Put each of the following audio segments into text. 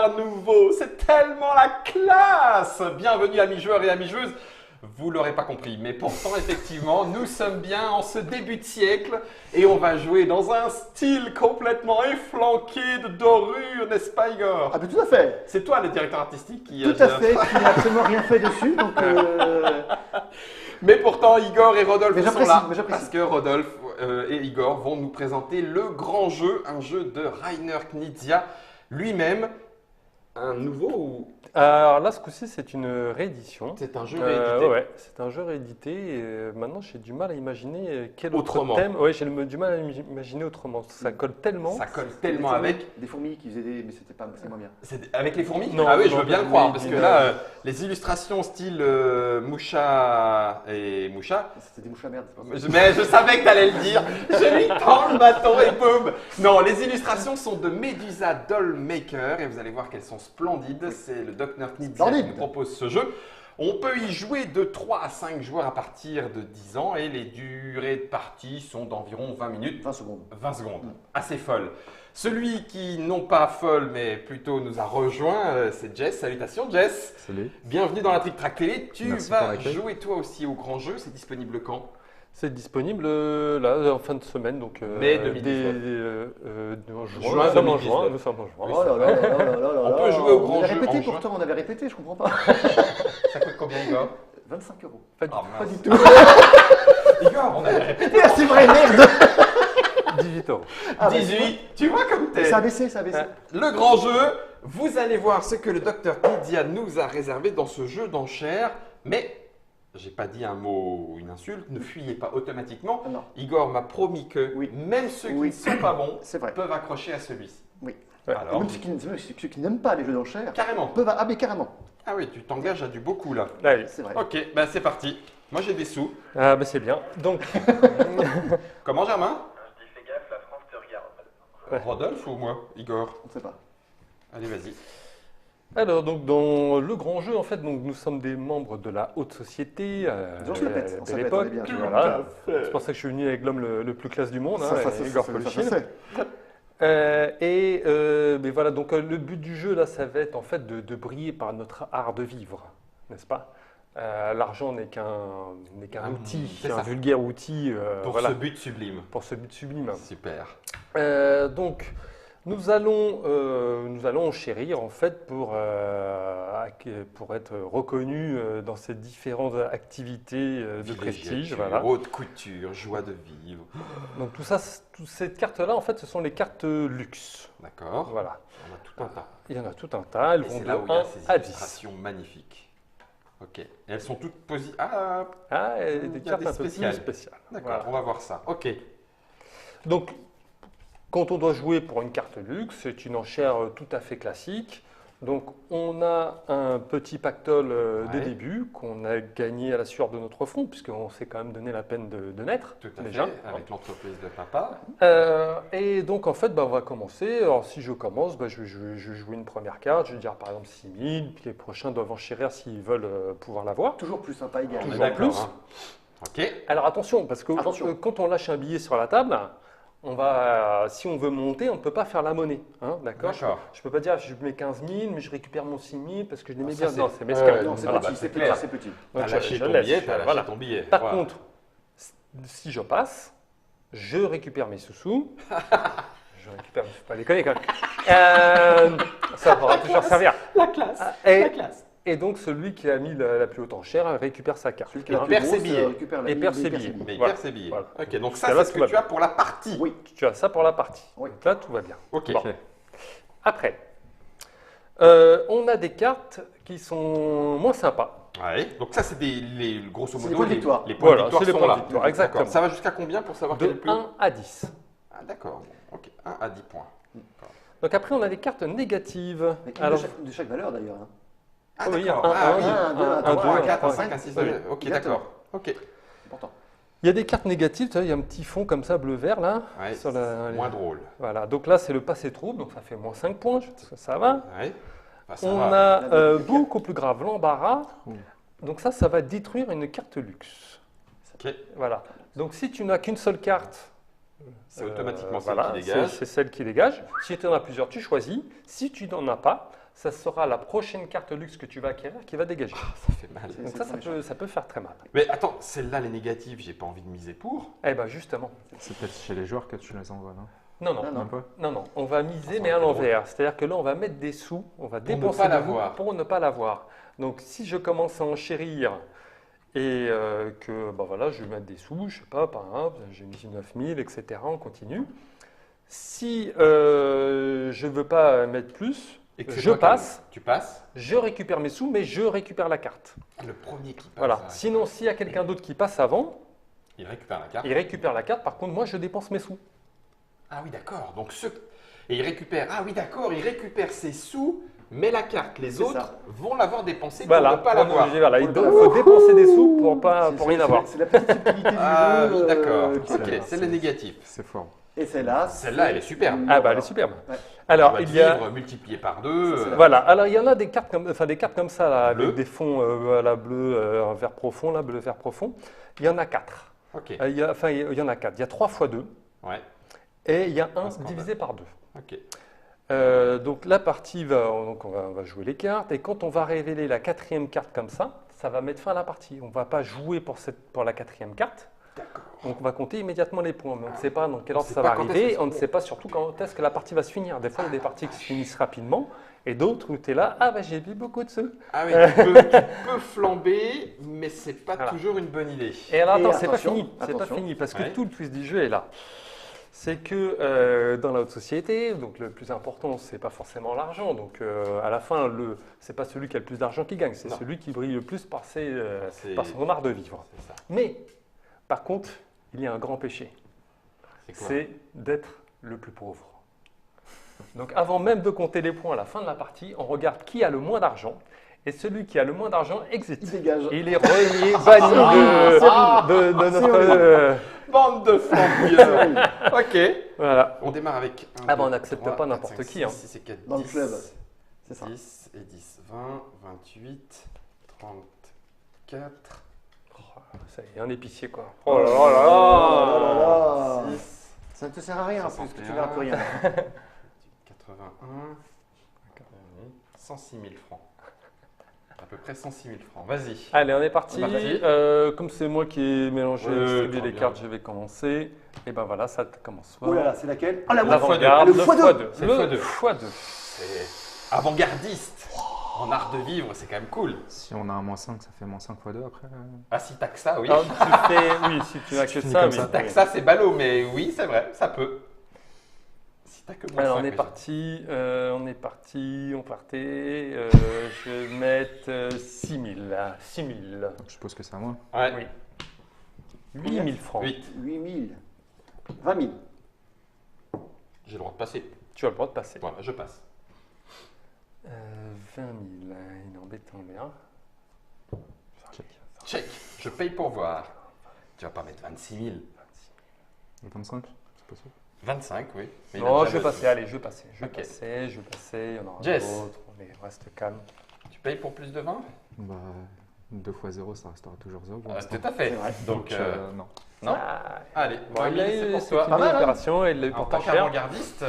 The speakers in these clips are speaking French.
à nouveau. C'est tellement la classe. Bienvenue amis joueurs et amis joueuses. Vous l'aurez pas compris, mais pourtant effectivement, nous sommes bien en ce début de siècle et on va jouer dans un style complètement efflanqué de dorure, n'est-ce pas Igor? Ah, mais tout à fait. C'est toi le directeur artistique qui Tout à fait, qui n'a absolument rien fait dessus. Donc, Mais pourtant, Igor et Rodolphe Mais sont j'apprécie, là mais j'apprécie. parce que Rodolphe et Igor vont nous présenter le grand jeu, un jeu de Rainer Knizia lui-même. Un nouveau ou Alors là, ce coup-ci, c'est une réédition. c'est un jeu réédité? Ouais, c'est un jeu réédité. Et maintenant, j'ai du mal à imaginer quel Autrement. autre thème. Ouais, j'ai du mal à imaginer autrement. Ça colle tellement. Ça colle tellement avec. Des fourmis qui faisaient des. Mais c'était pas. C'est moins bien. Avec les fourmis? Non, ah oui, je non, veux bien le mais- croire parce que mais- là, les illustrations style Moucha et Moucha. C'était des mouches à merde, c'est pas ça. Mais je savais que tu allais le dire. Je lui tends le bâton et boum. Non, les illustrations sont de Medusa Dollmaker et vous allez voir qu'elles sont splendides. C'est le Dr Knizia qui Splendide. nous propose ce jeu. On peut y jouer de 3 à 5 joueurs à partir de 10 ans et les durées de partie sont d'environ 20 minutes. 20 secondes. 20 secondes, assez folle. Celui qui, non pas folle, mais plutôt nous a rejoint, c'est Jess. Salutations Jess. Salut. Bienvenue dans la Trick Track Télé. Tu Merci pour vas l'accueil. jouer toi aussi au grand jeu. C'est disponible quand? C'est disponible là en fin de semaine, donc Mai 2019. en Juin juin. Nous sommes en 2019. juin. Nous sommes en juin. Oui, Oh là là là là là là On là. peut jouer au grand On avait jeu répété en juin. pourtant, on avait répété, je comprends pas. Ça coûte combien Igor? 25 €. Pas du Oh, Pas mince. du tout. Igor, on avait répété. Ah, c'est vrai, merde. 18 euros. Ah, bah, 18. Tu vois comme t'es. Ça a baissé, ça a baissé. Le grand jeu, vous allez voir ce que le Dr Knizia nous a réservé dans ce jeu d'enchères. Mais, j'ai pas dit un mot ou une insulte, ne fuyez pas automatiquement. Non, Igor m'a promis que Oui. même ceux qui Oui. ne sont pas bons c'est vrai. peuvent accrocher à celui-ci. Oui. Ouais. Alors, Même ceux qui n'aiment pas les jeux d'enchères carrément. peuvent. Ah, mais carrément. Ah oui, tu t'engages à du beaucoup là. Allez. C'est vrai. Ok, bah c'est parti. Moi j'ai des sous. Ah bah c'est bien. Donc Comment Germain? Je dis fais gaffe, la France te regarde. Ouais. Rodolphe ou moi? Igor? On ne sait pas. Allez, vas-y. Alors, donc, dans le grand jeu, en fait, donc, nous sommes des membres de la haute société. On se la pète, on se la pète, on est bien. Voilà. C'est pour ça que je suis venu avec l'homme le plus classe du monde, Ça, Igor ça, Kolichine. ça, ça. Mais voilà, donc le but du jeu, là, ça va être en fait de briller par notre art de vivre, n'est-ce pas? L'argent n'est qu'un Ah, outil, c'est un ça. vulgaire outil Pour voilà, ce but sublime. pour ce but sublime. Super. Donc, nous allons enchérir en fait pour être reconnus dans ces différentes activités de prestige. Voilà. Haute couture, joie de vivre. Donc tout ça, toutes ces cartes-là, en fait, ce sont les cartes luxe. D'accord. Voilà. On a tout un tas. Il y en a tout un tas. Elles Et vont c'est de là où il y 1 a ces à 10. illustrations magnifiques. Ok. Et elles sont toutes posées. Ah, Ah, et Il y des a cartes des un peu plus spéciales. spéciales. d'accord, Voilà. on va voir ça. Ok. Donc, quand on doit jouer pour une carte luxe, c'est une enchère tout à fait classique. Donc, on a un petit pactole de Ouais. début qu'on a gagné à la sueur de notre front, puisqu'on s'est quand même donné la peine de naître. Tout à déjà. fait. Avec l'entreprise de papa. Et donc, en fait, on va commencer. Alors, si je commence, je vais jouer une première carte. Je vais dire par exemple 6 000, puis les prochains doivent enchérir s'ils veulent pouvoir l'avoir. Toujours plus sympa, égal. On est Toujours d'accord, plus. hein. Ok. Alors, attention, parce que Attention. quand on lâche un billet sur la table, si on veut monter, on ne peut pas faire la monnaie. Hein, d'accord. D'accord. Je ne peux pas dire je mets 15 000, mais je récupère mon 6 000 parce que je l'aimais Ah, ça, bien. c'est- Non, c'est mesquin. Non, c'est Voilà, petit, bah, c'est c'est petit, clair. c'est petit. T'as Donc, lâché je ton laisse, billet, t'as lâché voilà. ton billet. Par Voilà. contre, si je passe, je récupère mes sous-sous. Je récupère, il ne faut pas déconner quand même. Ça pourra toujours servir. La classe. Et, La classe. et donc, celui qui a mis la plus haute enchère récupère sa carte. Celui qui a Et la perd plus ses grosse, billets. récupère la Et perd bille, ses il billets. Mais il Voilà. perd ses billets. Voilà. Ok, donc ça, Jusqu'à là, c'est ce tout que va tu as pour la partie. Oui. Tu as ça pour la partie. Oui. Donc là, tout va bien. Ok. Bon. Après, on a des cartes qui sont moins sympas. Ouais. Donc ça, c'est grosso C'est modo les points de victoire. Les points de Voilà, victoire c'est les sont points là. de victoire, D'accord. exactement. Ça va jusqu'à combien pour savoir quel est De le plus 1 à 10. Ah, d'accord. Ok. 1 à 10 points. Donc après, on a des cartes négatives. Mais une Alors, de chaque valeur d'ailleurs. Hein. Ah, oui, d'accord. un, Ah, un, oui. un, deux, un, 1, trois, 2, un, 4, quatre, 5, 1, 6, 2. oui. Ok, Exactement. d'accord. Ok. Important. il y a des cartes négatives. Tu vois, il y a un petit fond comme ça, bleu-vert, là. Ouais, sur c'est moins drôle. Voilà. Donc là, c'est le passé trouble. Donc ça fait moins 5 points. Ça va. Ouais. Bah, ça On va. a La deuxième beaucoup plus grave, l'embarras. Donc ça va détruire une carte luxe. Ok. Voilà. Donc si tu n'as qu'une seule carte, C'est automatiquement celle voilà, qui dégage. c'est celle qui dégage. Si tu en as plusieurs, tu choisis. Si tu n'en as pas, ça sera la prochaine carte luxe que tu vas acquérir qui va dégager. Ça fait mal. Donc ça peut faire très mal. Mais attends, celle-là, les négatives, j'ai pas envie de miser pour. Eh ben justement. C'est peut-être chez les joueurs que tu les envoies, non? Non. Ah, non. Même pas. Non, on va miser Ça mais va à être l'envers. C'est-à-dire que là, on va mettre des sous, on va ne dépenser pas des l'avoir. sous pour ne pas l'avoir. Donc si je commence à enchérir et que voilà, je vais mettre des sous, je sais pas, par exemple, j'ai mis 9000, etc. On continue. Si je ne veux pas mettre plus, Et que c'est je toi qui passe, tu passes. je récupère mes sous, mais je récupère la carte. Le premier qui passe. Voilà. ça, Sinon, s'il y a quelqu'un d'autre qui passe avant, il récupère la carte. il récupère la carte. Par contre, moi, je dépense mes sous. Ah oui, d'accord. Donc et il récupère. Ah oui, d'accord. Il récupère ses sous, mais la carte. Les C'est autres ça. vont l'avoir dépensée Voilà. pour ne pas On est l'avoir. obligé, voilà. Pour Il ne pas faut dépenser des sous pour rien avoir. C'est la petite subtilité du Ah jeu. oui, d'accord. qui Ok, s'appelle. c'est le négatif. C'est fort. Et celle-là. Celle-là, elle est superbe. Ah bah, elle est superbe. Ouais. Alors, Boîte il y a... vivre multiplié par 2. Ça, c'est la- Voilà, alors il y en a des cartes comme ça, là, Bleu. avec des fonds bleu, vert profond, là, bleu, vert profond. Il y en a 4. Ok. Il y en a 4. Il y a 3 x 2 Ouais. et il y a 1 Un scandale. divisé par 2. Ok. Donc la partie donc on va jouer les cartes et quand on va révéler la 4e carte comme ça, ça va mettre fin à la partie. On ne va pas jouer pour la 4e carte. Donc on va compter immédiatement les points, mais on ne sait pas dans quel On ordre sait ça pas va quand est-ce arriver, que on ne sait pas surtout quand est-ce que la partie va se finir. Des fois, il y a des parties qui se finissent rapidement et d'autres où tu es là, ah bah j'ai vu beaucoup de sous. Ah oui, tu peux flamber, mais c'est pas Voilà. toujours une bonne idée. Et alors Et attends, c'est pas attention, fini, c'est pas attention. fini parce que Ouais. tout le twist du jeu est là. C'est que dans la haute société, donc le plus important, c'est pas forcément l'argent. Donc à la fin, c'est pas celui qui a le plus d'argent qui gagne, c'est Non. celui qui brille le plus par C'est- par son art de vivre. C'est ça. Mais par contre, il y a un grand péché, C'est quoi c'est d'être le plus pauvre. Donc avant même de compter les points à la fin de la partie, on regarde qui a le moins d'argent. Et celui qui a le moins d'argent exit. Il dégage. Et il est relié, banni de notre... Bande de flamboyeurs. Ok. voilà. On démarre avec 1, Ah bah, on n'accepte pas n'importe qui, hein. 6 et 4, Dans le 10, club. C'est ça. 10 et 10, 20, 28, 34, Ça y est, un épicier quoi. Oh là là là. 6, Ça ne te sert à rien, parce que tu 61. verras plus rien. 81, 106 000 francs. À peu près 106 000 francs. Vas-y. Allez, on est parti. On est parti. Comme c'est moi qui ai mélangé, Ouais, distribué très les bien. cartes, je vais commencer. Et ben voilà, ça commence. Oh là là, c'est laquelle Ah la La voix L'avant-garde, Le le x2. x2. C'est le Le x2. x2. C'est avant-gardiste. En art de vivre, c'est quand même cool. Si on a un -5, ça fait -5 x 2 après. Ah, si t'as que ça, oui. Alors, tu fais, oui, si tu n'as que finis ça, comme mais ça. Si t'as que ça, c'est ballot, mais oui, c'est vrai, ça peut. Si t'as que moins Alors, cinq, on est oui. parti, on partait. Je vais mettre 6000. 6000. Je suppose que c'est à moi. Ouais. Oui. 8000 francs. 8. 8000. 20 000. J'ai le droit de passer. Tu as le droit de passer. Voilà, je passe. 20 000, il est embêtant, bien. Check. Je paye pour voir. Tu vas pas mettre 26 000. 25, c'est possible. 25, oui. Mais il a Non, déjà je vais le- passer, allez, je vais passer. Je vais Ok. passer, je vais passer. Il y en aura Jess. d'autres. On reste calme. Tu payes pour plus de 20 Bah, 2 x 0, ça restera toujours 0 pour Ah, l'instant. Tout à fait. C'est vrai. Donc, non. non. Ah, Allez, bon, 20 il 000, a c'est eu pour c'est toi. une Pas mal, hein. opération et il l'a eu En pour tant pas cher. qu'avant-gardiste,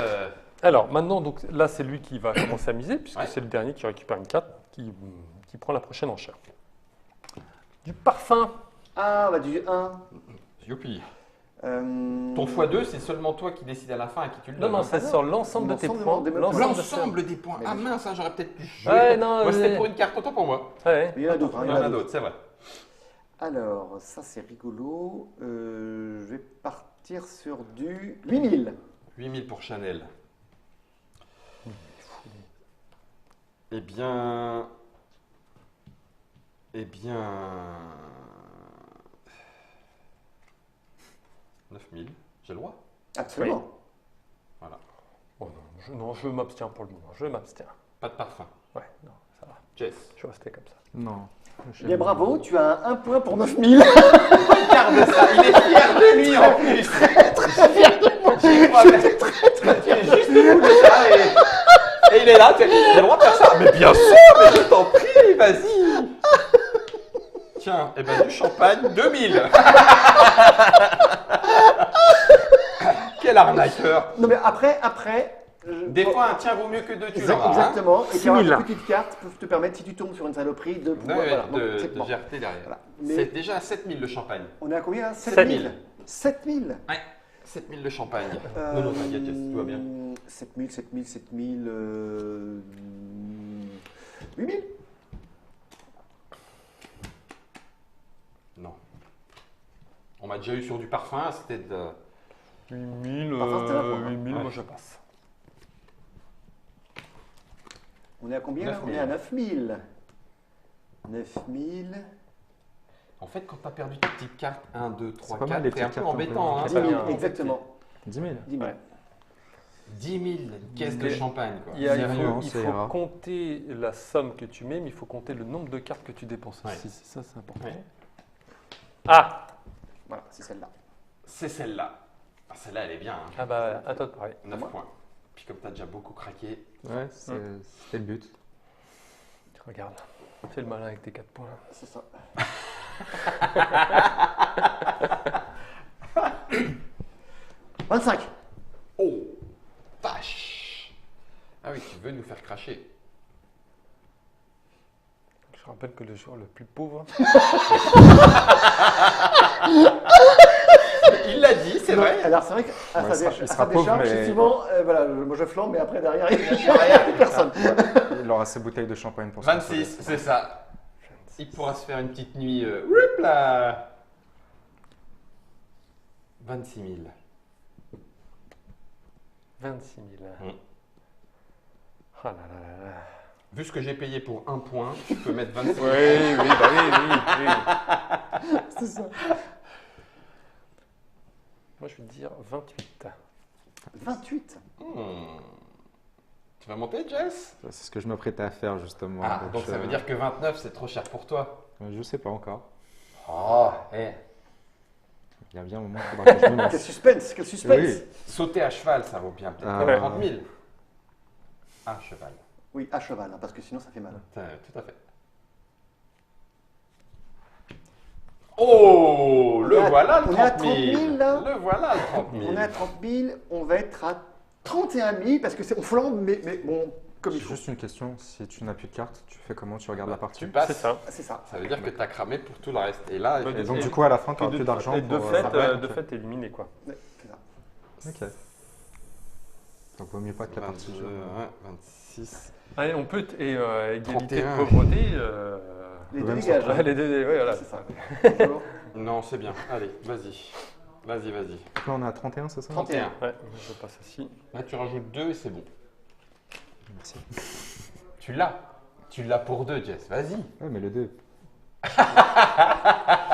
Alors maintenant, donc, là, c'est lui qui va commencer à miser, puisque Ouais. c'est le dernier qui récupère une carte qui prend la prochaine enchère. Du parfum. Ah, bah du 1. youpi. Ton x2, c'est seulement toi qui décides à la fin à qui tu le Non, donnes. non, hein. c'est sur l'ensemble de tes L'ensemble points. des- L'ensemble des points. Mais Ah oui. mince, hein, j'aurais peut-être dû jouer. Ouais, non, Moi, c'était mais- pour une carte, autant pour moi. Ouais. Il y en a d'autres. hein, Il y en a d'autres, c'est vrai. Alors, ça c'est rigolo. Je vais partir sur du 8000. 8 000 pour Chanel. Eh bien... 9 000, j'ai le droit. Absolument. Oh, non, je m'abstiens pour le moment. Je m'abstiens. Pas de parfum. Ouais, non, ça va. Jess. Je vais rester comme ça. Non. Eh bien, bravo, tu as un point pour 9000. Regarde ça, il est fier de lui en plus. Très fier de moi. Tu es juste fou déjà et il est là, j'ai le droit de faire ça. Mais bien sûr, mais je t'en prie, vas-y. Tiens, et ben du champagne, 2000. Quel arnaqueur. Non, mais après, Des fois, un tien vaut mieux que deux, tu l'auras. Hein. Exactement. Et 6 puis, 000. une petite carte peut te permettre, si tu tombes sur une saloperie, de pouvoir. Ouais, Voilà. Donc, c'est de bon. GRT derrière. Voilà. C'est Mais déjà à 7000 le champagne. on est à combien 7 7 000. 000. 7 000. Ouais, 7000 le champagne. Non, non, t'inquiète, Jess, tout va bien. 7 000, 7 000, 7 000. 8 000. Non. On m'a déjà eu sur du parfum, c'était de. 8000, Parfois, c'était la fois, hein. 8000, Ouais. moi je passe. On est à combien là 9 On 000. est à 9 000. 9 000. En fait, quand t'as perdu ta petite carte 1, 2, 3, pas mal, 4, les c'est un petites peu cartes embêtant. un Hein, peu. 10 ça 000, vient exactement. 10 000. 10 000. Ouais. 10 000 caisses de Mais champagne. Quoi. Il Sérieux. non, faut ça ira. compter la somme que tu mets, mais il faut compter le nombre de cartes que tu dépenses Ouais. aussi. Ça, c'est important. Ouais. Ah Voilà, c'est celle-là. C'est celle-là. Ah, celle-là, elle est bien. Hein. Ah bah, à toi de parler. 9 moi. points. Puis comme t'as déjà beaucoup craqué, Ouais, c'était le but. Regarde, fais le malin avec tes 4 points. C'est ça. 25. oh, vache. Ah oui, tu veux nous faire cracher. Je rappelle que le joueur le plus pauvre, Il l'a dit, c'est vrai. Alors c'est vrai qu'à Ouais, il sera pauvre, décharge, mais- effectivement, voilà, moi je flambe, mais après derrière, il n'y a personne. Il aura ses bouteilles de champagne pour se 26, c'est ça. Il pourra se faire une petite nuit. Whoop là 26 000. 26 000. Mm. Ah là là là là. Vu ce que j'ai payé pour 1 point, je peux mettre 26 000. Oui, oui, bah oui. C'est ça. Moi, je vais te dire 28. 28. Tu vas monter, Jess? C'est ce que je m'apprêtais à faire justement. Ah, donc ça je- veut dire que 29, c'est trop cher pour toi. Je sais pas encore. Oh, eh. Il y a bien un moment, il faudra que je me Quel lance. suspense, quel suspense. Oui. Sauter à cheval, ça vaut bien peut-être Ah. 30 000. À cheval. Oui, à cheval, hein, parce que sinon ça fait mal. Tout à fait. Oh, le On est à- voilà le on est à 30 000. 30 000, là. Le voilà le 30 000. On est à 30 000, on va être à 31 000, parce que c'est on flambe, mais bon, comme il faut. Juste une question, si tu n'as plus de cartes, tu fais comment? Tu regardes la partie? Tu passes. C'est ça. C'est ça. Ça veut dire que tu as cramé pour tout le reste. Et là, Bah, Et donc Et- du coup, à la fin, tu Et n'auras plus d'argent et pour... de fait, éliminé quoi. Ouais, c'est ça. Ok. Donc vaut mieux pas que la partie. 22, ouais, 26. Allez, on peut, égalité 31. de pauvreté. Les deux Même dégages. Ouais, les deux, ouais, voilà. C'est ça. Bonjour. Non, c'est bien. Allez, vas-y. Vas-y, vas-y. Donc là, on est à 31, c'est ça? 31. Ouais, je passe ici. Là, tu rajoutes 2 et c'est bon. Merci. Tu l'as. Tu l'as pour 2, Jess. Vas-y. Ouais, mais le 2.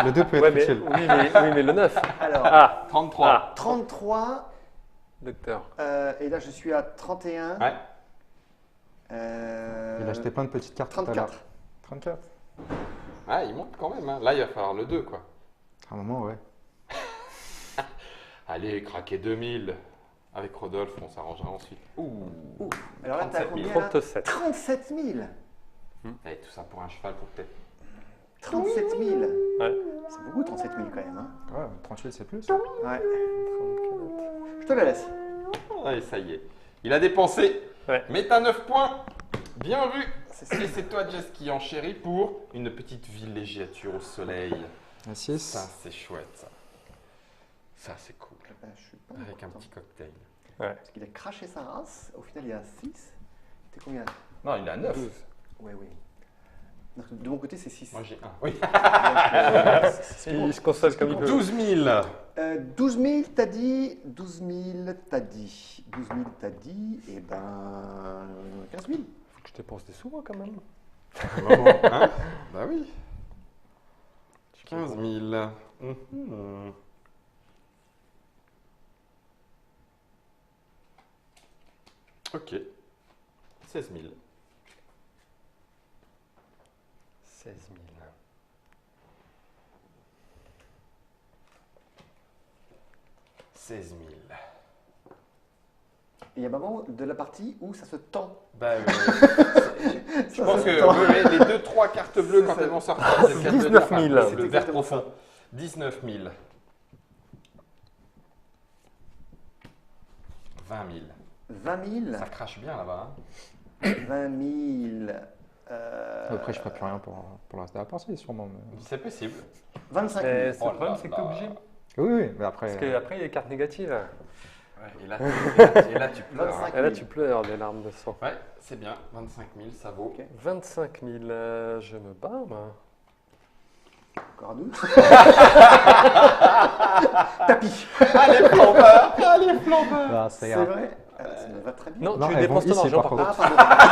Le 2 peut être Ouais, mais, utile. oui, mais le 9. Alors, Ah, 33. Ah. 33, docteur. et là je suis à 31. Ouais. Il a acheté plein de petites cartes tout à l'heure. 34. 34. Ah, il monte quand même. Hein. Là, il va falloir le 2, quoi. À un moment, ouais. Allez, craquer 2000. Avec Rodolphe, on s'arrangera ensuite. Ouh. Ouh. Alors là, t'as 37 000. combien là 37. 37 000. Et tout ça pour un cheval pour peut-être. 37 000. Ouais. C'est beaucoup 37 000 quand même. Hein. Ouais, 38, c'est plus. Ouais. Je te la laisse. Allez, ça y est. Il a dépensé. Ouais. Mais t'as 9 points. Bien vu. C'est ça. Et c'est toi, Jess, qui enchérit pour une petite villégiature au soleil. À 6. Ça, c'est chouette, ça. Ça, c'est cool. Ben, je suis pas Avec un content. petit cocktail. Parce qu'il a craché sa race. Au final, il est à 6. T'es combien? Non, il a 9. Ouais, oui. Donc, de mon côté, c'est 6. Moi, j'ai 1. Oui. Il se console comme il peut. 12 000. 12 000, t'as dit. 12 000, t'as dit. 12 000, t'as dit. Et ben. 15 000. Faut que je dépense des sous, moi, quand même. Hein? Bah oui. 15 000. Mhm. Ok. 16 000. 16 000. 16 000. Il y a un moment de la partie où ça se tend. Bah, je pense que les 2-3 cartes bleues, quand elles vont sortir, c'est le cas de 19 dire, 000. le C'est vert exactement profond. ça. 19 000. 20 000. 20 000. Ça crache bien là-bas. 20 000. Après, je ferai plus rien pour le reste de la partie, sûrement. Mais... C'est possible. 25 Mais 000. le problème, c'est que t'es obligé. Oui, oui, mais après. Parce qu'après, il y a les cartes négatives. Ouais, et là, tu pleures. 25 Et là, tu pleures des larmes de sang. Ouais, c'est bien. 25 000, ça vaut. Ok. 25 000, je me bats, moi. Encore un 2. Tapis. Allez, flambeur. Allez, flambeur. Ah, ça C'est ira. vrai. Ça me va très bien. Non, Non, tu elles dépenses vont ton ici, argent, par par contre. contre. Ah, pardon.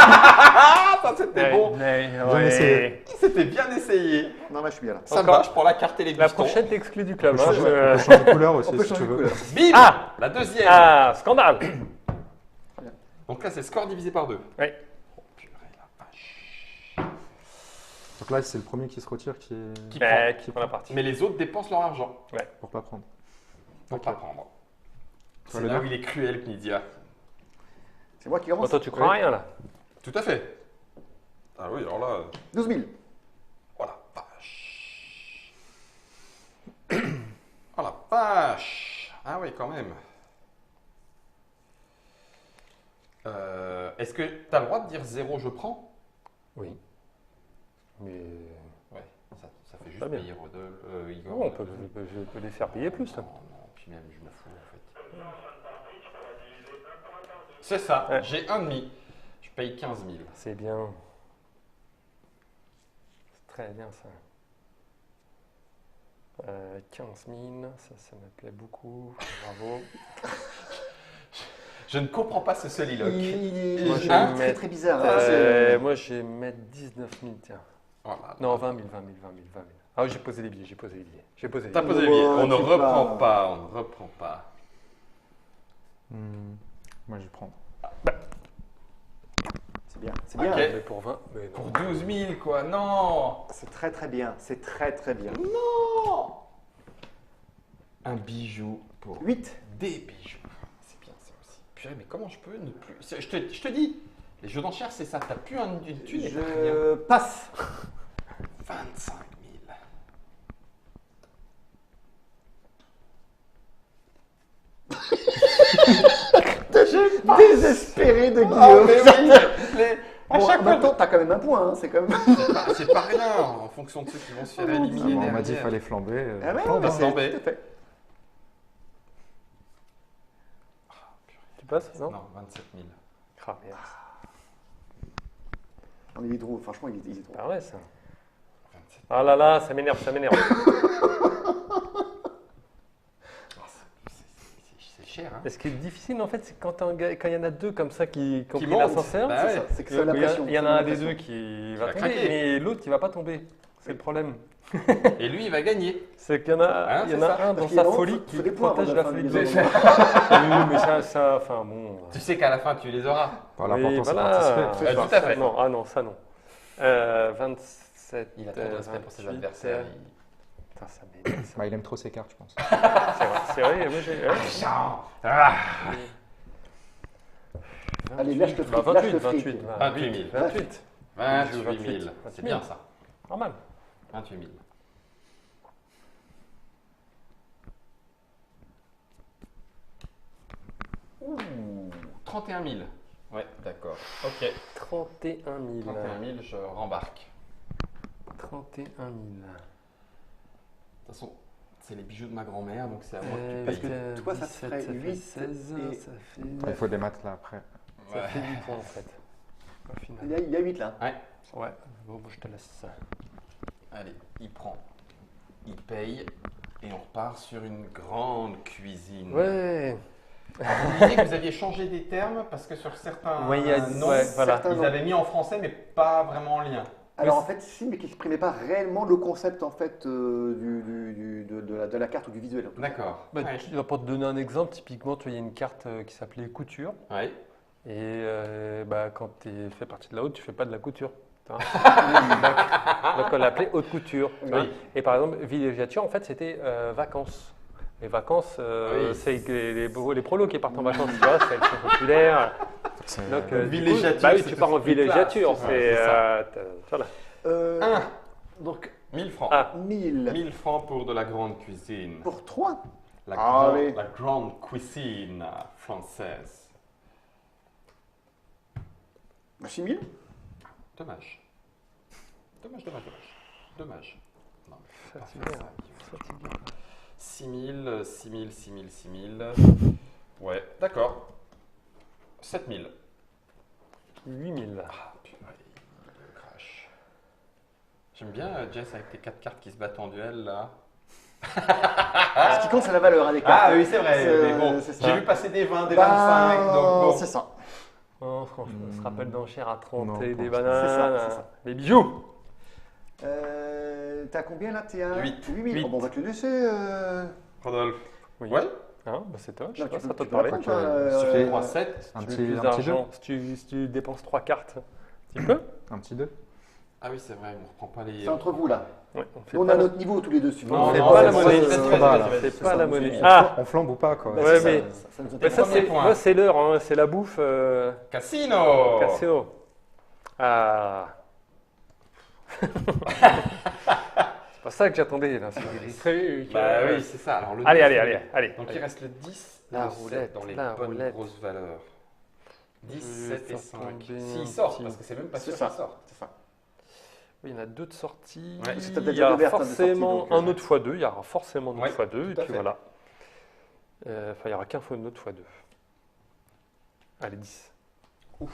Ah, ça c'était bon. Bien essayé. C'était bien essayé. Non, là, je suis bien là. Ça me va, je prends la carte et les La bistons. prochaine, t'es exclu du club. On hein, peut je- changer de couleur aussi, On peut si tu changer de veux. couleur. Bim. Ah La deuxième. Ah, scandale. Donc là, c'est score divisé par 2. Oui. Oh, purée, la vache. Donc là, c'est le premier qui se retire qui Qui Qui prend la partie. Mais les autres dépensent leur argent pour pas prendre. pour Ok. pas prendre. C'est le là où dire il est cruel, Knidia. C'est moi qui Bon, commence. toi, tu crois rien, là. Tout à fait. Ah oui, alors là, 12 000. oh la vache. Oh la vache. Ah oui, quand même. Est-ce que tu as le droit de dire 0, je prends? Oui. Mais. Ouais, ça fait juste Pas bien. payer Igor. Non, je peux les faire payer plus. Non, non, puis même, je me fous en fait. C'est ça, Ouais. j'ai un demi. Je paye 15 000. C'est bien. C'est très bien, ça. 15 000, ça me plaît beaucoup. Bravo. Je ne comprends pas ce soliloque. Moi, je Hein vais Très mettre, très bizarre. hein, moi, je vais mettre 19 000, tiens. Voilà. Non, 20 000, 20 000, 20 000, 20 000. Ah oui, j'ai posé les billets, j'ai posé les billets. J'ai posé les T'as billets. posé les billets. On ne tu reprend pas. pas, on ne reprend pas. Moi, je vais prendre. C'est bien. C'est Ok. bien. Mais pour 20, mais non. Pour 12 000, quoi, non. C'est très très bien. C'est très très bien. Non. Un bijou pour 8. des bijoux. C'est bien ça aussi. Purée, mais comment je peux ne plus... Je te dis, les jeux d'enchères, c'est ça. T'as plus une thune et t'as rien. Je passe. 25 000. Désespéré de Ah, Guillaume. mais oui, à Bon, chaque en fois, même temps, t'as quand même un point. Hein, c'est quand même. c'est pas rien en fonction de ceux qui vont se faire Oh, éliminer. Ah, bon, on m'a dit qu'il derrière. fallait flamber. Ah ouais, flambe. mais c'est Flambé. tout à fait. Tu passes, non? Non, 27 000. Ah, merde. Non, il est drôle. Franchement, il est drôle. Ah ouais, ça. 27 000. Ah là là, ça m'énerve, ça m'énerve. C'est cher, hein. Et ce qui est difficile, en fait, c'est quand il y en a deux comme ça qui ont Qui pris montent. l'ascenseur. Bah C'est ouais. ça. C'est que ça la il y a- pression. il y en c'est a la un des pression. deux qui va va tomber, craquer. mais l'autre qui va pas tomber. C'est le problème. Et lui, il va gagner. C'est qu'il y en a, Hein, il y en c'est a ça. un Parce dans qu'il y a sa un folie autre, qui faut des points protège avant la la folie fin de de l'autre. Oui, mais ça, enfin bon. Tu sais qu'à la fin, tu les auras. Pas l'important, Oui, c'est voilà. participer. Ouais, tout à fait. Non, ah non, ça non. 27. Il a trop de respect pour ses 28, adversaires. Putain, ça m'énerve. Bah, il aime trop ses cartes, je pense. C'est vrai, moi j'ai. Ah, Allez, lâche le fric, Bah, lâche 28, le fric. 28, 28 000. 28. 28 000. 28 C'est bien ça. Normal. 28 000. Ouh, 31 000. Ouais, d'accord. Ok. 31 000. 31 000, je rembarque. 31 000. De toute façon, c'est les bijoux de ma grand-mère, donc c'est à moi que tu Parce payes. que toi, ça te ferait 8 16, et- ça fait, Il faut des maths là après. ça Ouais. fait 8 points en fait. Au final. Il y a 8 là. Ouais, bon, je te laisse ça. Allez, il prend, il paye, et on repart sur une grande cuisine. Ouais. Vous disiez que vous aviez changé des termes parce que sur certains Ouais, il y a- noms, ouais, voilà. certains ils noms. avaient mis en français, mais pas vraiment en lien. Alors Oui, en fait, si, mais qui n'exprimait pas réellement le concept en fait de la carte ou du visuel. en tout cas. D'accord. Bah, Ouais. pour te donner un exemple, typiquement, tu vois, il y a une carte qui s'appelait couture. Ouais. Et bah, quand tu fais partie de la haute, tu fais pas de la couture. tu vois. donc on l'appelait haute couture. tu vois. Oui. Et par exemple, villégiature, en fait, c'était vacances. Les vacances, Oui. c'est les prolos qui partent en vacances, tu vois, c'est très populaire. Donc, du coup, villégiature, bah oui, c'est tu pars en toute une villégiature. classe, C'est, c'est ça. voilà. Un. Donc 1000 francs. Ah. 1000 1000 francs pour de la grande cuisine. pour 3. La, Allez. la grande cuisine française. 6 000. Dommage. Dommage. Non, mais faut pas Fatigué, faire ça. hein. Fatigué. 6 000. Ouais, d'accord. 7 000. 8 000. Ah, purée, le crash. J'aime bien, Jess, avec tes 4 cartes qui se battent en duel, là. Ce qui compte, c'est la valeur hein, des cartes. Ah oui, c'est vrai. Mais bon, c'est ça. j'ai vu passer des 20, des Bah, 25, donc bon. C'est ça. Oh, franchement, on se rappelle d'enchères à 30 Non, et pour des l'instant, bananes. c'est ça. Des bijoux. T'as combien là? T'es à 8. 8 000. Huit. Oh, bon, on va te le laisser. Oui. Rodolphe. Ouais. Hein, bah c'est toi, je sais Non, pas, tu ça peux- peut tu te peux parler. la prendre, Tu Tu fais fais 3, 7. un Tu petit, veux plus un petit 2. d'argent, si tu dépenses 3 cartes, tu peux. Un petit 2. Ah oui, c'est vrai, on reprend pas les. C'est entre vous là. Ouais, on fait Nous, on pas a la- notre niveau tous les deux. Si vous Non, voulez. c'est non, pas la vas-y, monnaie. vas-y, vas-y, Voilà. vas-y, vas-y. C'est pas la monnaie. Ah. On flambe ou pas quoi. Bah, Ouais, c'est mais- ça nous Mais intéresse. ça, Premier c'est, point. moi, c'est l'heure, hein, c'est la bouffe. Casino. Casino. Ah. C'est pas ça que j'attendais, là. C'est des trucs. Bah oui, c'est ça. Alors, le Allez, 10, allez. Donc il reste le 10 et La le 7 roulette, dans les la bonnes roulette. grosses valeurs. 10, Je 7 et vais 5. faire tomber S'ils un sortent, petit- parce que c'est même pas C'est sûr ça. qu'ils sortent. C'est ça. Oui, il y en a 2 de sortie. Ouais, c'est peut-être Il y a deux vertes, hein, de forcément sortie, donc, un autre x2. Il y aura forcément un Ouais, autre x2. Et tout à puis fait. voilà. Enfin, il n'y aura qu'un autre x2. Allez, 10. Ouf,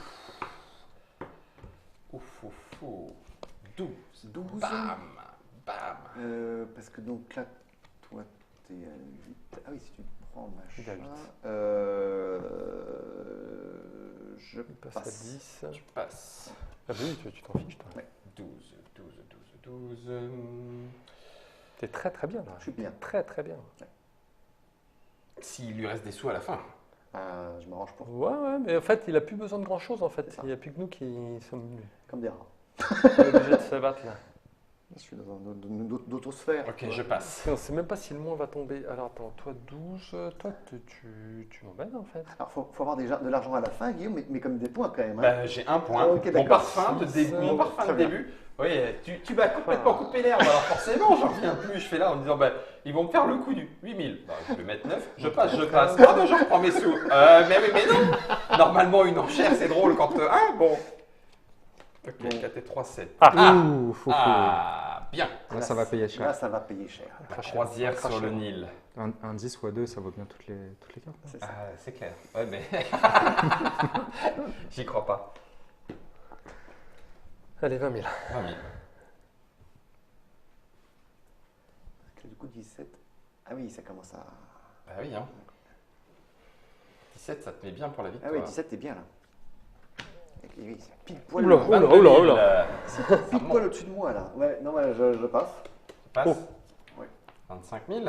12. 12. Bam. Parce que donc là, toi, t'es à 8. Ah oui, si tu prends Il est à machin. 8. Je Il passe à passe. 10. Tu passes. Ah bah oui, tu t'en fiches, toi. 12. T'es très très bien, là. Je suis bien. Très très bien. S'il lui reste des sous à la fin. Je m'arrange pour. Ouais, mais en fait, il a plus besoin de grand chose, en fait. C'est ça. Il n'y a plus que nous qui sommes Comme des rats. obligés de se battre, là. Je suis dans une autre sphère. Ok, je passe. On ne sait même pas si le moins va tomber. Alors attends, toi 12, toi tu m'emmènes en fait. Alors, faut avoir déjà de l'argent à la fin, Guillaume, mais comme des points quand même. Hein. Bah, j'ai un point. Ok, mon d'accord. parfum de, Six, mon parfum très de bien. début. Oui, tu m'as complètement coupé l'herbe. Alors forcément, j'en reviens plus. Je fais là en me disant, bah, ils vont me faire le coup du 8000. Bah, je vais mettre 9. Je passe. Ah ben, je reprends mes sous. Mais non. Normalement, une enchère, c'est drôle quand... bon. Ok, Bon. 4 et 3, 7. Ouh, fou. Bien. Là, ça va payer Là, cher. ça va payer cher. La croisière Très sur le cher. Nil. Un 10 ou 2, ça vaut bien toutes les cartes. C'est ça. C'est clair. Ouais, mais... J'y crois pas. Allez, 20 000. 20 000. Parce que du coup, 17. Ah oui, ça commence à. Bah oui, hein. 17, ça te met bien pour la Ah victoire. oui, 17, t'es bien là. Et oui, c'est pile poil, Oula. 22 000, oula. pile poil au-dessus de moi là. Ouais, non, ouais, je passe. Passe. Ouais. 25 000.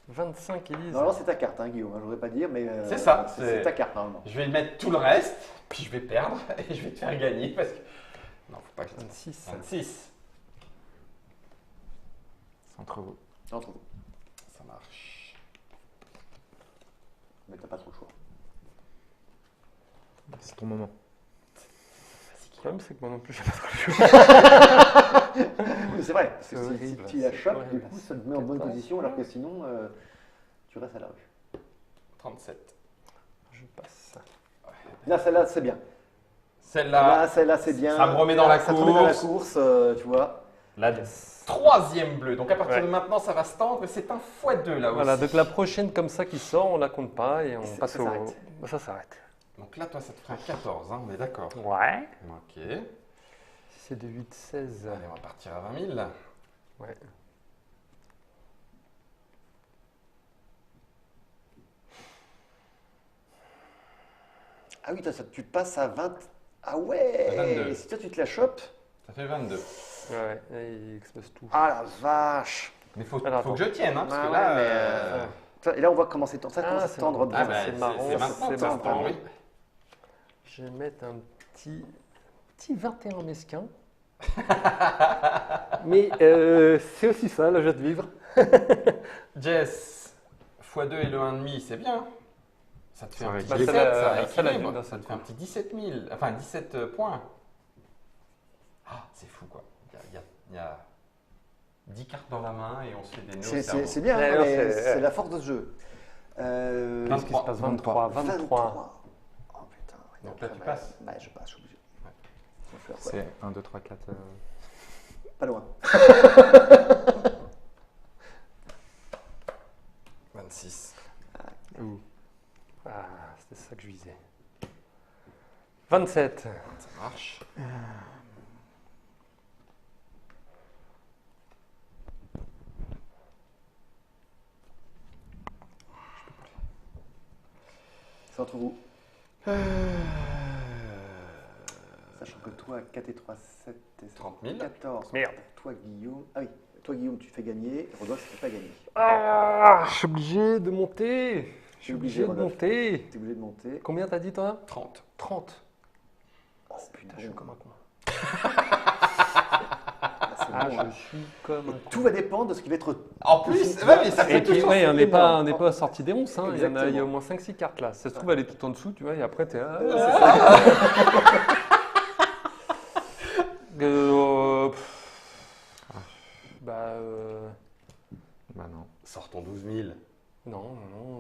25 Élise. Normalement, c'est ta carte, hein, Guillaume. Je voudrais pas dire, mais. C'est ça, C'est c'est- ta carte, normalement. Je vais mettre tout le reste, puis je vais perdre et je vais te faire gagner parce que. Non, faut pas que je dise. 26. 26. C'est entre vous. Entre vous. Ça marche. Mais t'as pas trop le choix. C'est ton moment. Le problème, c'est que moi non plus, j'ai pas trop le choix. Oui, c'est vrai. Parce que C'est si horrible, tu la c'est chopes, du horrible. coup, ça te met en bonne 14, position, alors que sinon, tu restes à la rue. 37. Je passe. Là, celle-là, c'est bien. Celle-là, Celle-là, c'est bien. ça me remet dans la Ça te remet dans la course. course, tu vois. la troisième bleue. Donc à partir Ouais. de maintenant, ça va se tendre. C'est un x2 là Voilà, aussi. donc la prochaine comme ça qui sort, on la compte pas et on Ça passe au. s'arrête. Bah, ça s'arrête. Donc là, toi, ça te ferait un 14, hein, on est d'accord. Ouais. Ok. Si c'est de 8, 16. Allez, on va partir à 20 000. Ouais. Ah oui, toi, tu passes à 20. Ah ouais. À 22. Et si toi, tu te la chopes. Ça fait 22. Ouais, et il explose tout. Ah la vache. Mais faut, Alors, faut que je tienne, hein, parce Ah que ouais, là. mais, Ça, et là, on voit comment c'est ça Ah, commence à c'est tendre bon. bien. Ah bah, c'est marrant, c'est maintenant c'est que ça se marrant. tend, oui. Je vais mettre un petit 21 mesquin. Mais c'est aussi ça, le jeu de vivre. Jess, x2 et le 1,5, c'est bien. Ça te fait Ça un petit va 17, équilibrer. ça Ça va équilibre. bien, Ça ça te fait un petit 17 000, enfin 17 points. Ah, c'est fou quoi. Il y a 10 cartes dans la main et on se fait des nœuds au cerveau. C'est bien, Ouais, hein, non, mais c'est- c'est la force de ce jeu. Qu'est-ce qui se passe 23, 23. 23. Oh putain. ouais, Donc là, non, tu ouais, passes. Ouais, je passe, je suis obligé. fleur. Ouais. C'est 1, 2, 3, 4. Pas loin. 26. Ah, c'était ça que je visais. 27. Ça marche. C'est entre vous. Sachant que toi, 4 et 3, 7 et 30 000. 14. Merde. Pour toi, Guillaume. Ah oui, toi, Guillaume, tu fais gagner. Rodolphe, tu ne fais pas gagner. Ah, je suis obligé de monter. Je suis obligé de Rodolphe. monter. Tu es obligé de monter. Combien t'as dit toi? 30. 30. Oh, Putain, je suis comme un con. C'est Ah, bon, hein. je suis comme un con. Tout va dépendre de ce qui va être. En plus, ouais, mais ça Et fait puis, toujours. ouais, on n'est énorme. pas sorti des 11, hein. Il y a au Exactement. moins 5-6 cartes là. Ça se trouve, elle est tout en dessous, tu vois, et après, t'es là. Bah, Bah non. Sors ton 12 000. non,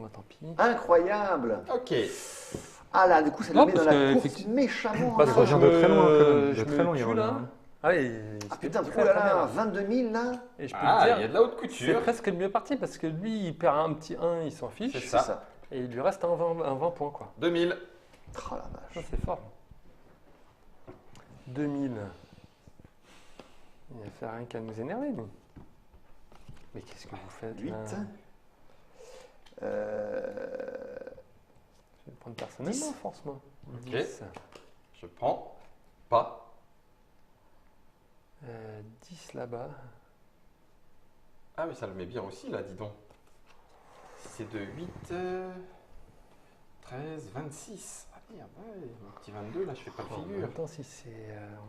bah, tant pis. Incroyable. Ok. Ah là, du coup, ça Non, le met dans parce la que, course effectivement- méchamment. Parce hein. que revient de très loin, quand même. je De me très loin, il tue, revient, là. hein. Ah, et Ah putain, c'est oh là très là, bien. 22 000 là. Et je peux Ah, te il y a dire, de la haute c'est couture. presque le mieux parti parce que lui, il perd un petit 1, il s'en fiche. C'est C'est ça. Et il lui reste un 20 points, quoi. 2000. Oh la vache. Ça, c'est fort. 2000. Il va faire rien qu'à nous énerver, lui. Mais qu'est-ce que vous faites 8. là? Je vais le prendre personnellement, 10. force, moi. Ok. 10. Je prends. Pas. 10 là-bas. Ah, mais ça le met bien aussi, là, dis donc. C'est de 8, 13, 26. Ah, merde, ouais. Mon petit 22, là, je fais pas de En figure. même temps, si c'est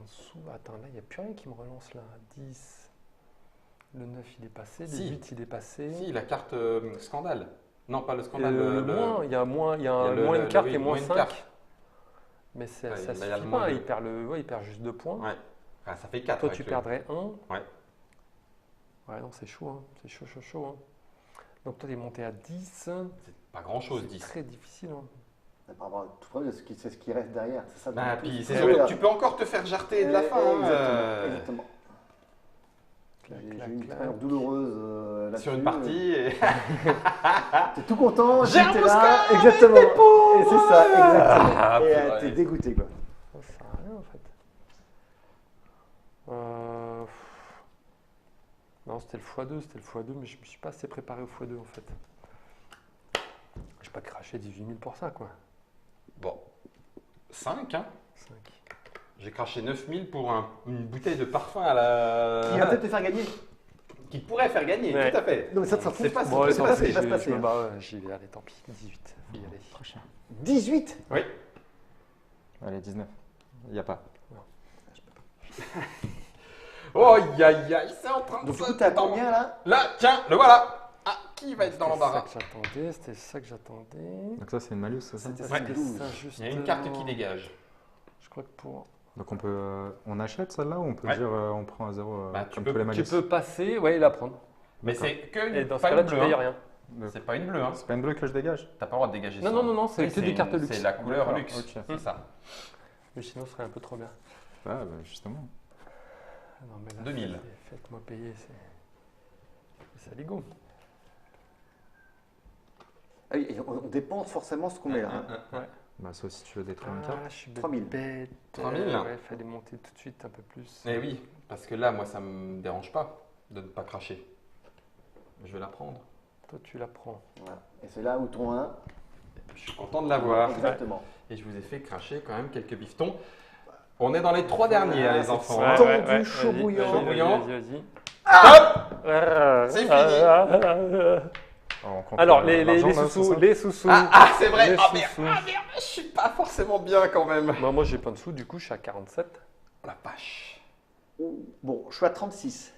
en dessous. Attends, là, il n'y a plus rien qui me relance là. 10. Le 9, il est passé. Le Si. 8, il est passé. Si, la carte scandale. Non, pas le Et scandale. le moins, il y a moins le- une le- carte oui, et moins moins une 5. carte. Mais ça Ouais, ça là, il y a suffit le pas, moins il deux. perd, il perd juste 2 points. Ouais. Ah, ça fait 4. Toi, tu perdrais 1. Ouais. Ouais, non, c'est chaud, hein. C'est chaud. Hein. Donc toi, tu es monté à 10. C'est pas grand chose, C'est 10. très difficile. Hein. Par rapport à tout problème, c'est ce qui reste derrière. C'est ça. Bah, donc, puis tout- c'est tout- sûr que là. tu peux encore te faire jarter de la fin. hein, Exactement. Exactement. Clac, J'ai clac, eu une clac. expérience douloureuse là-dessus. sur une partie. Et... T'es tout content, J'ai un j'étais Mosca, là, exactement. Et c'est ça, exactement. Ah, Et purée. t'es dégoûté quoi. Ça sert à rien, en fait. Non, c'était le x2, mais je me suis pas assez préparé au x2, en fait. J'ai pas craché 18 000 pour ça, quoi. Bon. 5, hein. 5. J'ai craché 9000 pour une bouteille de parfum à la. Qui va peut-être te faire gagner. Qui pourrait faire gagner, Ouais. tout à fait. Non mais ça te C'est pas Bon, allez, c'est tant pas ce pis, qui va se je passer. me hein. barre, j'y vais, allez, tant pis. 18, faut y aller. Trop cher. 18. Oui. Allez, 19. Il n'y a pas. Oh, aïe, aïe, aïe, c'est en train de Donc du se coup t'as tendre. combien là? Là, tiens, le voilà. Ah, qui va être dans l'embarras? C'était ça que j'attendais. Donc ça, c'est une malus, c'est ça? C'était Ouais. ça, juste. Il y a une carte qui dégage. Je crois que pour. Donc on peut, on achète celle-là ou on peut Ouais. dire on prend à zéro Bah, tu comme peux- tous les Tu malus? peux passer, ouais, et la prendre. Mais D'accord. c'est que Et dans ce pas cas-là, une tu bleue. payes hein. rien. C'est pas une bleue, hein. C'est pas une bleue que je dégage? T'as pas le droit de dégager Non, ça. non, c'est Oui, que des cartes une- luxe. C'est la couleur D'accord, luxe. ok. C'est ça. Mais sinon, ce serait un peu trop bien. Ah, bah, justement. Non, mais là, 2000. Faites-moi payer, c'est l'ego. Ah oui, et on dépense forcément ce qu'on met là. hein. Bah, sauf si tu veux détruire une carte. Je suis 3000. bête. 3000. Ouais, fallait monter tout de suite un peu plus. Eh oui, parce que là, moi, ça me dérange pas de ne pas cracher. Je vais la prendre. Toi, tu la prends. Voilà. Et c'est là où ton 1. Je suis content de l'avoir. Exactement. Et je vous ai fait cracher quand même quelques bifetons. On est dans les 3 derniers, hein, les enfants. Ouais. hein. Tendu, chaud bouillant. Chaud bouillant. Vas-y. C'est fini. On compte, Alors, les l'argent, là, c'est sous-sous, ça? les sous-sous. C'est vrai. Les Ah merde, sous-sous. ah merde, je suis pas forcément bien quand même. Moi, j'ai plein de sous, du coup, je suis à 47. La vache. Bon, je suis à 36.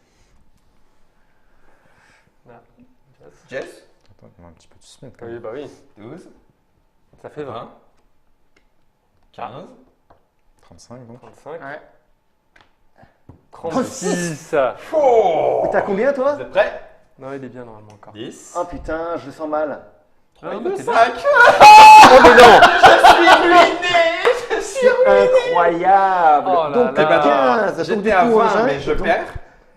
Jess, Attends, on va un petit peu tous se mettre quand Oui, même. bah oui. 12, Ça fait 20. 20, 15. 35 donc. 35. Ouais. 36. Oh, T'as combien toi? vous êtes prêts? Non, il est bien normalement encore. 10, Oh putain, je le sens mal. 3 Ah, et bah, 2, t'es 5. Oh, mais non. Je suis ruiné. Je suis ruiné. Incroyable. Oh là Donc là. 15. Donc, J'étais du à coup, 20, Angin, mais je donc- perds.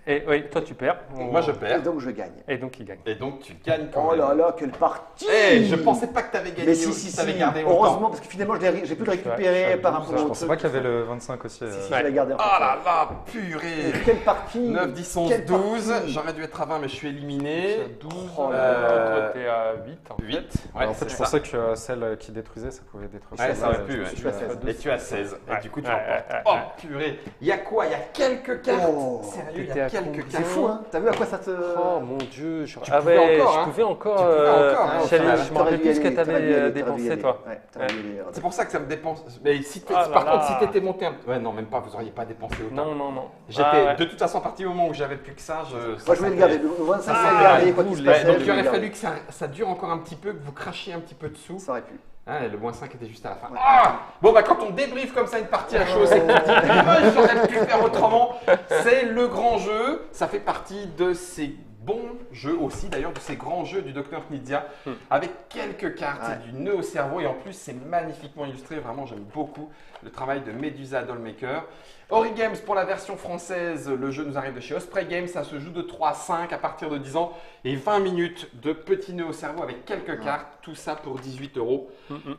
Et oui, toi tu perds. Moi, je Et perds. donc je gagne. Et donc il gagne. Et donc, tu gagnes quand Oh même. là là, quelle partie. Je pensais pas que tu avais gagné Mais si, aussi, si, t'avais si. gardé longtemps. Heureusement, parce que finalement, j'ai pu le récupérer Ouais, par je rapport sais Je au pensais truc. pas qu'il y avait le 25 aussi. Si, si, Ouais. je l'ai gardé en fait. Oh là là, purée. Quelle partie. 9, 10, 11, Quelle 12. partie. J'aurais dû être à 20, mais je suis éliminé. 12, Oh là là. toi t'es à 8. En 8. fait. en fait, je pensais que celle qui détruisait, ça pouvait détruire. Ouais, celle-là, ça aurait et pu. je me Ouais. suis Tu as dit, 16. Et tu as 16. Et Ouais. du coup, tu Ouais, remportes. ouais, Oh ouais. purée. Il y a quoi? Il y a quelques cartes. Oh. Sérieux, il y T'étais a à quelques combien? cartes. C'est fou, hein. T'as vu à quoi ça te. Oh mon dieu, Tu pouvais encore, hein. je pouvais encore. Tu pouvais encore, hein, au Challenge, final. je me rappelle plus ce que t'avais dépensé dépensé toi. Ouais, t'aurais dû y aller. C'est pour ça que ça me dépense. Mais si Ah là par là. contre, si t'étais monté un. Ouais, non, même pas, vous auriez pas dépensé autant. Non, non, non. J'étais. Ah ouais. De toute façon, à partir du moment où j'avais plus que ça, je. Moi, je voulais le garder. Le 25, Ah, je voulais le garder. Quoi qu'il se Ouais, passe, donc il aurait fallu que ça dure encore un petit peu, que vous crachiez un petit peu dessous. Ça aurait pu. Ah, le moins 5 était juste à la fin. Ouais. Ah bon, bah quand on débriefe comme ça une partie à chaud, c'est qu'on dit j'aurais pu faire autrement. C'est le grand jeu. Ça fait partie de ces bons jeux aussi, d'ailleurs, de ces grands jeux du Dr Knizia, avec quelques cartes Ouais. et du nœud au cerveau. Et en plus, c'est magnifiquement illustré. Vraiment, j'aime beaucoup le travail de Medusa Dollmaker. Ori Games pour la version française, le jeu nous arrive de chez Osprey Games, ça se joue de 3 à 5 à partir de 10 ans et 20 minutes de petits nœuds au cerveau avec quelques cartes, tout ça pour 18 €.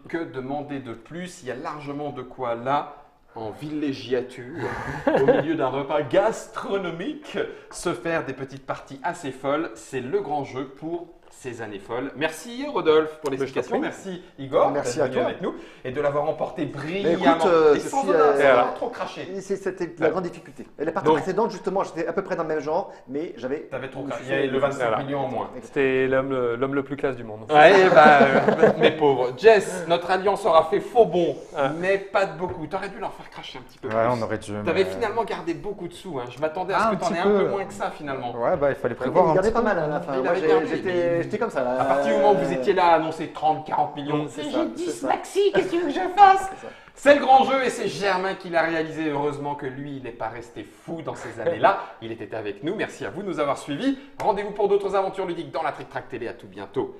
Que demander de plus? Il y a largement de quoi là, en villégiature, au milieu d'un repas gastronomique, se faire des petites parties assez folles. C'est le grand jeu pour ces années folles. Merci Rodolphe pour l'explication, merci Igor Merci d'être à venu toi. avec nous et de l'avoir emporté Mais brillamment écoute, et sans ceci, honneur, voilà. sans trop cracher. Et c'était la grande difficulté. Et la partie Donc- précédente, justement, j'étais à peu près dans le même genre, mais j'avais. T'avais trop je me craché, suis il y avait le 25 Voilà. millions en moins. C'était l'homme le plus classe du monde. Ouais, bah, mes pauvres. Jess, notre alliance aura fait faux bon, Ah. mais pas de beaucoup. T'aurais dû leur faire cracher un petit peu Ouais, plus. on aurait dû. T'avais mais- finalement gardé beaucoup de sous. Hein. Je m'attendais à ce Ah, que un t'en aies petit un peu peu. moins que ça finalement. Ouais, bah il fallait Il prévoir un gardait petit pas peu. mal à la fin. Il Moi, avait gardé, j'étais comme ça. Là. À partir du moment où vous étiez là à annoncer 30, 40 millions, C'est c'est ça, j'ai c'est 10 ça. maxi, qu'est-ce que tu veux que je fasse C'est ça. C'est le grand jeu et c'est Germain qui l'a réalisé. Heureusement que lui, il n'est pas resté fou dans ces années-là. Il était avec nous. Merci à vous de nous avoir suivis. Rendez-vous pour d'autres aventures ludiques dans la Trick Track Télé. À tout bientôt.